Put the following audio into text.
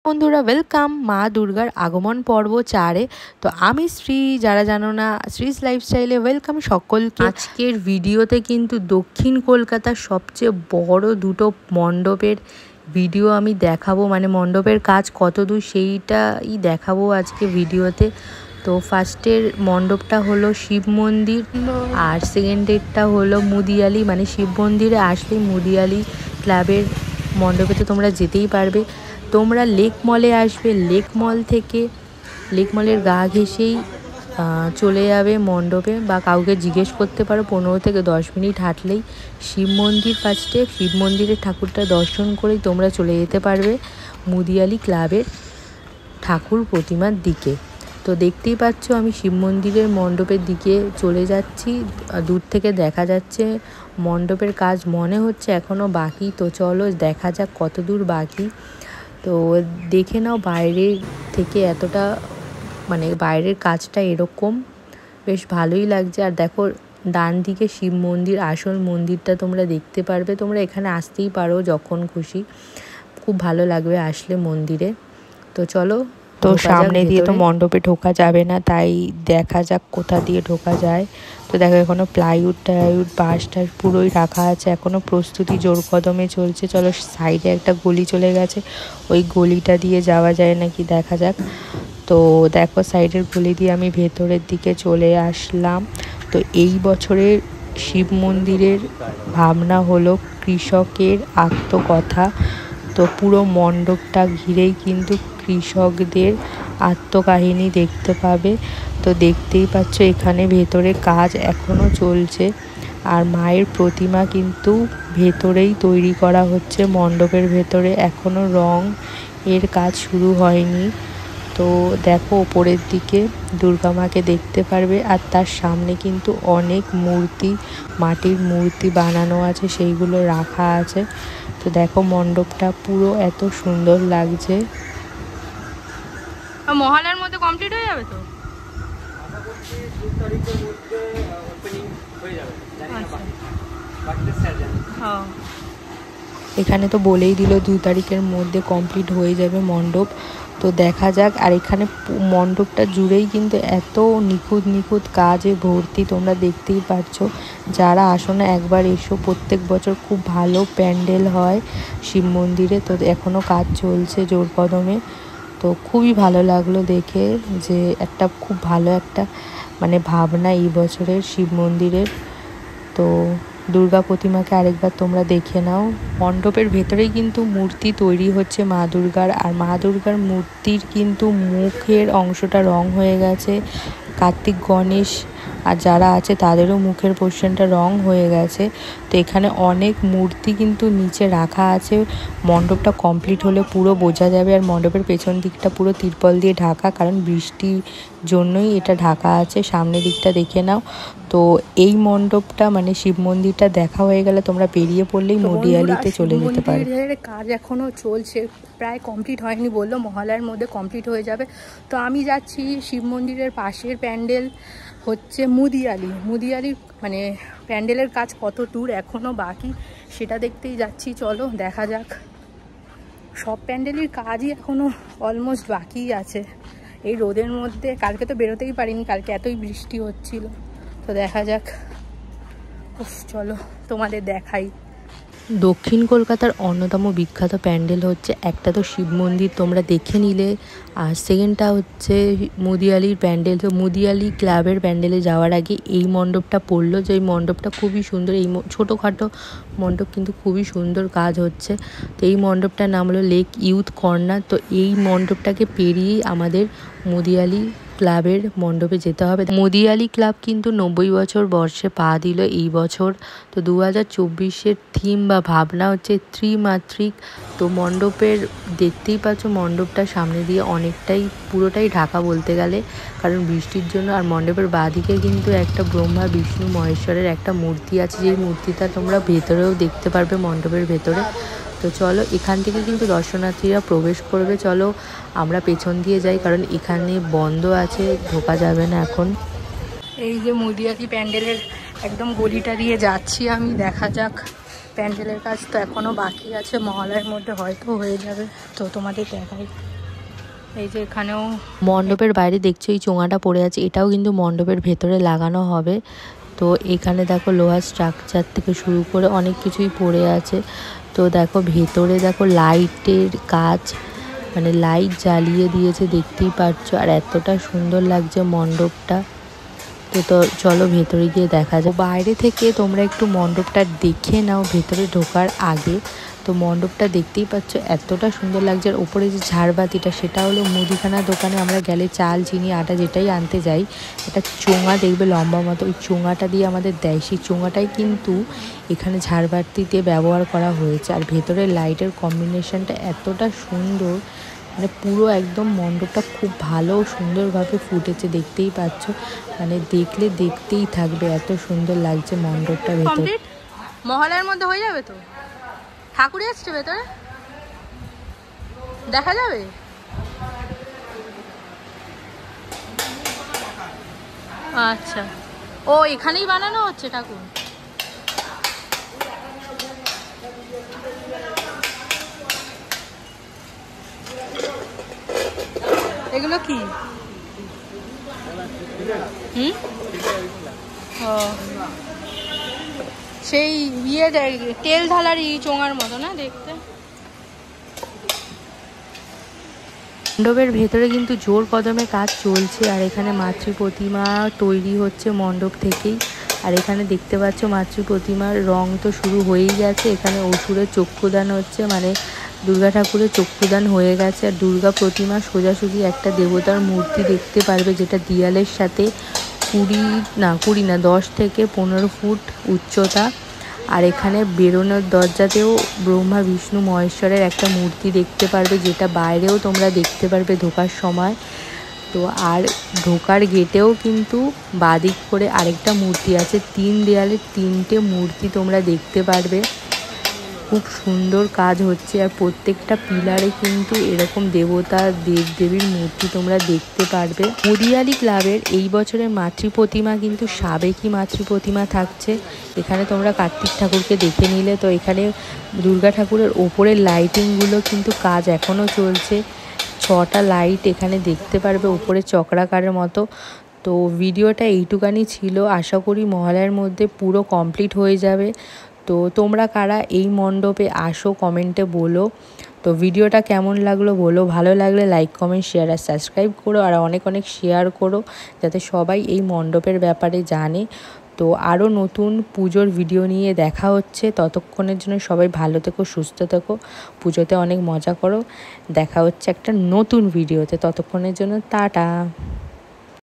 বন্ধুরা ওয়েলকাম মা দুর্গার আগমন পর্ব 4-এ। তো আমি শ্রী, যারা জানো না শ্রীস লাইফস্টাইলে ওয়েলকাম সকলকে। আজকের ভিডিওতে কিন্তু দক্ষিণ কলকাতার সবচেয়ে বড় দুটো মণ্ডপের ভিডিও আমি দেখাবো, মানে মণ্ডপের কাজ কত দূর সেইটাই দেখাবো আজকে ভিডিওতে। তো ফার্স্টের মণ্ডপটা হলো শিব মন্দির আর সেকেন্ডেরটা হলো মুদিয়ালি, মানে শিব মন্দিরে আসলেই মুদিয়ালি ক্লাবের মণ্ডপে তো তোমরা যেতেই পারবে। তোমরা লেক মলে আসবে, লেক মল থেকে লেক মলের গা ঘেঁষেই চলে যাবে মণ্ডপে, বা কাউকে জিজ্ঞেস করতে পারো 15 থেকে 10 মিনিট হাঁটলেই শিব মন্দির। ফার্স্টে শিব মন্দিরের ঠাকুরটা দর্শন করেই তোমরা চলে যেতে পারবে মুদিয়ালি ক্লাবের ঠাকুর প্রতিমার দিকে। তো দেখতেই পাচ্ছ আমি শিব মন্দিরের মণ্ডপের দিকে চলে যাচ্ছি। দূর থেকে দেখা যাচ্ছে মণ্ডপের কাজ মনে হচ্ছে এখনও বাকি। তো চলো দেখা যাক কত দূর বাকি। তো দেখে নাও বাইরে থেকে এতটা, মানে বাইরের কাজটা এরকম বেশ ভালোই লাগছে। আর দেখো ডান দিকে শিব মন্দির, আসল মন্দিরটা তোমরা দেখতে পারবে। তোমরা এখানে আসতেই পারো যখন খুশি, খুব ভালো লাগবে আসলে মন্দিরে। তো চলো, তো সামনে দিয়ে তো মণ্ডপে ঢোকা যাবে না, তাই দেখা যাক কোথা দিয়ে ঢোকা যায়। তো দেখো এখনো প্লাইউড টাইউড বাঁশ টাস পুরোই রাখা আছে, এখনো প্রস্তুতি জোর কদমে চলছে। চলো সাইডে একটা গলি চলে গেছে, ওই গলিটা দিয়ে যাওয়া যায় নাকি দেখা যাক। তো দেখো সাইডের গলি দিয়ে আমি ভেতরের দিকে চলে আসলাম। তো এই বছরের শিব মন্দিরের ভাবনা হলো কৃষকের আত্মকথা। তো পুরো মণ্ডপটা ঘিরেই কিন্তু কৃষকদের আত্মকাহিনী দেখতে পাবে। তো দেখতেই পাচ্ছ এখানে ভেতরে কাজ এখনও চলছে, আর মায়ের প্রতিমা কিন্তু ভেতরেই তৈরি করা হচ্ছে মণ্ডপের ভেতরে, এখনও রং এর কাজ শুরু হয়নি। তো দেখো ওপরের দিকে দুর্গা মাকে দেখতে পারবে, আর তার সামনে কিন্তু অনেক মূর্তি, মাটির মূর্তি বানানো আছে, সেইগুলো রাখা আছে। তো দেখো মণ্ডপটা পুরো এত সুন্দর লাগছে। মহলার মধ্যে কমপ্লিট হয়ে যাবে তো? এখানে তো বলেই দিল 2 তারিখের মধ্যে কমপ্লিট হয়ে যাবে মণ্ডপ। তো দেখা যাক। আর এখানে মণ্ডপটা জুড়েই কিন্তু এত নিখুঁত কাজে ভর্তি, তোমরা দেখতেই পাচ্ছ। যারা আসো না একবার এসো, প্রত্যেক বছর খুব ভালো প্যান্ডেল হয় শিব মন্দিরে। তো এখনও কাজ চলছে জোর কদমে। তো খুবই ভালো লাগলো দেখে যে একটা খুব ভালো একটা মানে ভাবনা এই বছরের শিব মন্দিরের। তো দুর্গা প্রতিমাকে আরেকবার তোমরা দেখে নাও। মণ্ডপের ভেতরেই কিন্তু মূর্তি তৈরি হচ্ছে মা দুর্গার, আর মা দুর্গার মূর্তির কিন্তু মুখের অংশটা রং হয়ে গেছে। কার্তিক গণেশ আর যারা আছে তাদেরও মুখের পোর্শনটা রং হয়ে গেছে। তো এখানে অনেক মূর্তি কিন্তু নিচে রাখা আছে। মণ্ডপটা কমপ্লিট হলে পুরো বোঝা যাবে। আর মণ্ডপের পেছন দিকটা পুরো তিরপল দিয়ে ঢাকা, কারণ বৃষ্টির জন্যই এটা ঢাকা আছে। সামনের দিকটা দেখে নাও। তো এই মণ্ডপটা মানে শিব মন্দিরটা দেখা হয়ে গেলে তোমরা বেরিয়ে পড়লেই মুদিয়ালিতে চলে যেতে পারো। কাজ এখনো চলছে, প্রায় কমপ্লিট হয়নি, বললো মহলার মধ্যে কমপ্লিট হয়ে যাবে। তো আমি যাচ্ছি শিব মন্দিরের পাশের প্যান্ডেল হচ্ছে মুদিয়ালির মানে প্যান্ডেলের কাজ কত দূর এখনো বাকি সেটা দেখতেই যাচ্ছি। চলো দেখা যাক। সব প্যান্ডেলের কাজই এখনো অলমোস্ট বাকিই আছে এই রোদের মধ্যে। কালকে তো বেরোতেই পারিনি, কালকে এতই বৃষ্টি হচ্ছিল। তো দেখা যাক। চলো তোমাদের দেখাই। দক্ষিণ কলকাতার অন্যতম বিখ্যাত প্যান্ডেল হচ্ছে, একটা তো শিব মন্দির তোমরা দেখে নিলে, আর সেকেন্ডটা হচ্ছে মুদিয়ালির প্যান্ডেল। তো মুদিয়ালি ক্লাবের প্যান্ডেলে যাওয়ার আগে এই মণ্ডপটা পড়লো, যে এই মণ্ডপটা খুবই সুন্দর। এই ছোটোখাটো মণ্ডপ কিন্তু খুবই সুন্দর কাজ হচ্ছে। তো এই মণ্ডপটার নাম হলো লেক ইউথ কর্নার। তো এই মণ্ডপটাকে পেরিয়েই আমাদের মুদিয়ালি ক্লাবের মণ্ডপে যেতে হবে। মুদিয়ালি ক্লাব কিন্তু 90 বছর বর্ষে পা দিল এই বছর। তো 2024-এর থিম বা ভাবনা হচ্ছে ত্রিমাত্রিক। তো মণ্ডপের দেখতেই পাচ্ছ মণ্ডপটা সামনে দিয়ে অনেকটাই পুরোটাই ঢাকা বলতে গেলে, কারণ বৃষ্টির জন্য। আর মণ্ডপের বাঁদিকে কিন্তু একটা ব্রহ্মা বিষ্ণু মহেশ্বরের একটা মূর্তি আছে, যেই মূর্তিটা তোমরা ভেতরেও দেখতে পারবে মণ্ডপের ভেতরে। তো চলো এখান থেকে কিন্তু দর্শনার্থীরা প্রবেশ করবে। চলো আমরা পেছন দিয়ে যাই, কারণ এখানে বন্ধ আছে, ঢোকা যাবে না এখন। এই যে মুদিয়ালি প্যান্ডেলের একদম গলিটা দিয়ে যাচ্ছি আমি। দেখা যাক, প্যান্ডেলের কাজ তো এখনও বাকি আছে, মহলার মধ্যে হয়তো হয়ে যাবে। তো তোমাদের দেখাই। এই যে এখানেও মণ্ডপের বাইরে দেখছো এই চোঙাটা পড়ে আছে, এটাও কিন্তু মণ্ডপের ভেতরে লাগানো হবে। তো এখানে দেখো লোহার স্ট্রাকচার থেকে শুরু করে অনেক কিছুই পড়ে আছে। তো দেখো ভেতরে দেখো লাইটের কাজ, মানে লাইট জ্বালিয়ে দিয়েছে দেখতেই পাচ্ছ, আর এতটা সুন্দর লাগছে মণ্ডপটা। তো চলো ভেতরে গিয়ে দেখা যায়। বাইরে থেকে তোমরা একটু মণ্ডপটা দেখে নাও ভেতরে ঢোকার আগে। তো মণ্ডপটা দেখতেই পাচ্ছ এতটা সুন্দর লাগছে। আর ওপরে যে ঝাড়বাতিটা, সেটা হলো মুদিখানা দোকানে আমরা গেলে চাল চিনি আটা যেটাই আনতে যাই, একটা চোঙা দেখবে লম্বা মতো, ওই চোঙাটা দিয়ে আমাদের দেয়। সেই চোঙাটাই কিন্তু এখানে ঝাড়বাতিতে ব্যবহার করা হয়েছে। আর ভেতরে লাইটের কম্বিনেশনটা এতটা সুন্দর, মানে পুরো একদম মণ্ডপটা খুব ভালো সুন্দরভাবে ফুটেছে দেখতেই পাচ্ছ, মানে দেখলে দেখতেই থাকবে, এত সুন্দর লাগছে মণ্ডপটা ভেতরে। মহলের মধ্যে হয়ে যাবে তো? ঠাকুর আসছে ভেতরে, দেখা যাবে? আচ্ছা, ও এখানেই বানানো হচ্ছে ঠাকুর? এগুলো কি? ও সেই ইয়ে তেল ঢালারই চোঙার মতো না দেখতে। মণ্ডপের ভেতরে কিন্তু জোর কদমে কাজ চলছে, আর এখানে মাতৃ প্রতিমা তৈরি হচ্ছে মণ্ডপ থেকেই। আর এখানে দেখতে পাচ্ছ মাতৃ প্রতিমার রং তো শুরু হয়েই গেছে। এখানে অসুরের চক্ষুদান হচ্ছে, মানে দুর্গা ঠাকুরের চক্ষুদান হয়ে গেছে। আর দুর্গা প্রতিমা সোজাসুজি একটা দেবতার মূর্তি দেখতে পারবে, যেটা দেয়ালের সাথে 10 থেকে 15 ফুট উচ্চতা। আর এখানে বেরোনোর দরজাতেও ব্রহ্মা বিষ্ণু মহেশ্বরের একটা মূর্তি দেখতে পারবে, যেটা বাইরেও তোমরা দেখতে পারবে ঢোকার সময়। তো আর ঢোকার গেটেও কিন্তু বাদিক করে আরেকটা মূর্তি আছে, 3 দেয়ালে 3টে মূর্তি তোমরা দেখতে পারবে। খুব সুন্দর কাজ হচ্ছে, আর প্রত্যেকটা পিলারে কিন্তু এরকম দেবতা দেবদেবীর মূর্তি তোমরা দেখতে পারবে। মুদিয়ালি ক্লাবের এই বছরের মাতৃ প্রতিমা কিন্তু সাবেকি মাতৃ প্রতিমা থাকছে। এখানে তোমরা কার্তিক ঠাকুরকে দেখে নিলে। তো এখানে দুর্গা ঠাকুরের ওপরের লাইটিংগুলো কিন্তু কাজ এখনও চলছে। 6টা লাইট এখানে দেখতে পারবে উপরে চক্রাকারের মতো। তো ভিডিওটা এইটুকানি ছিল, আশা করি মহালয়ার মধ্যে পুরো কমপ্লিট হয়ে যাবে। তো তোমরা কারা এই মণ্ডপে আসো কমেন্টে বলো। তো ভিডিওটা কেমন লাগলো বলো, ভালো লাগলে লাইক কমেন্ট শেয়ার আর সাবস্ক্রাইব করো, আর অনেক অনেক শেয়ার করো যাতে সবাই এই মণ্ডপের ব্যাপারে জানে। তো আরও নতুন পুজোর ভিডিও নিয়ে দেখা হচ্ছে, ততক্ষণের জন্য সবাই ভালো থেকো, সুস্থ থেকো, পুজোতে অনেক মজা করো। দেখা হচ্ছে একটা নতুন ভিডিওতে, ততক্ষণের জন্য টাটা।